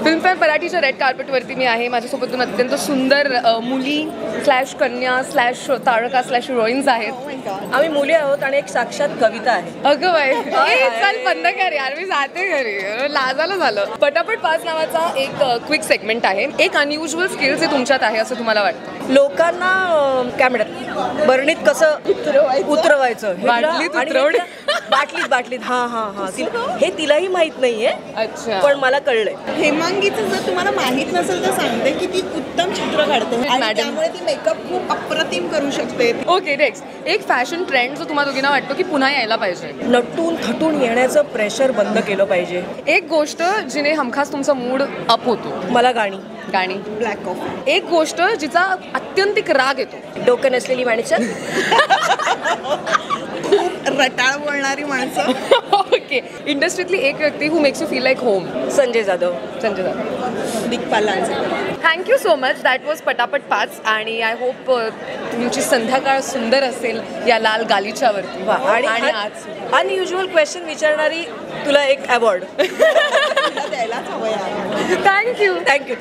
Filmfare मराठीच्या red कार्पेटवरती मी आहे. माझ्यासोबत अत्यंत सुंदर मुली स्लॅश कन्या स्लॅश तारका स्लॅश हिरोईन्स आहेत. आम्ही मुली आहोत आणि एक साक्षात कविता आहे. अगं बाई चल बंद कर यार, मी जाते घरी, लाजाला झालं. पटापट 5 नावाचा एक क्विक सेगमेंट आहे. एक अनयुज्युअल स्किल जे तुमच्यात आहे असं तुम्हाला वाटतं? लोकांना काय म्हणतात बरणीत कसं उतरवायचं, बाटलीत हा हे तिलाही माहित नाहीये. अच्छा, पण मला कळलंय. हेमांगीचं जर तुम्हाला माहित नसेल तर सांगते की ती उत्तम चित्र काढते आणि त्यामुळे ती मेकअप खूप अप्रतिम करू शकते. ओके नेक्स्ट, एक फॅशन ट्रेंड जो तुम्हाला दोघींना वाटतो की पुन्हा यायला पाहिजे? नटून थटून येण्याचं प्रेशर बंद केलं पाहिजे. एक गोष्ट जिने हमखास तुमचा मूड अप होतो? मला गाणी. Black coffee. एक गोष्ट जिचा अत्यंतिक राग येतो? डोकं नसलेली माणसं. खूप रटाळ बोलणारी माणसं. ओके, इंडस्ट्रीतली एक व्यक्ती who makes you feel like home? Sanjay Jadhav. Digpal Lanje. Thank you so much. That was पटापट 5 आणि आय होप तुमची संध्याकाळ सुंदर असेल या लाल गालिच्यावरती. आणि आज अनयुज्युअल क्वेश्चन विचारणारी तुला एक अवॉर्ड द्यायलाच हवं. थँक्यू. थँक्यू.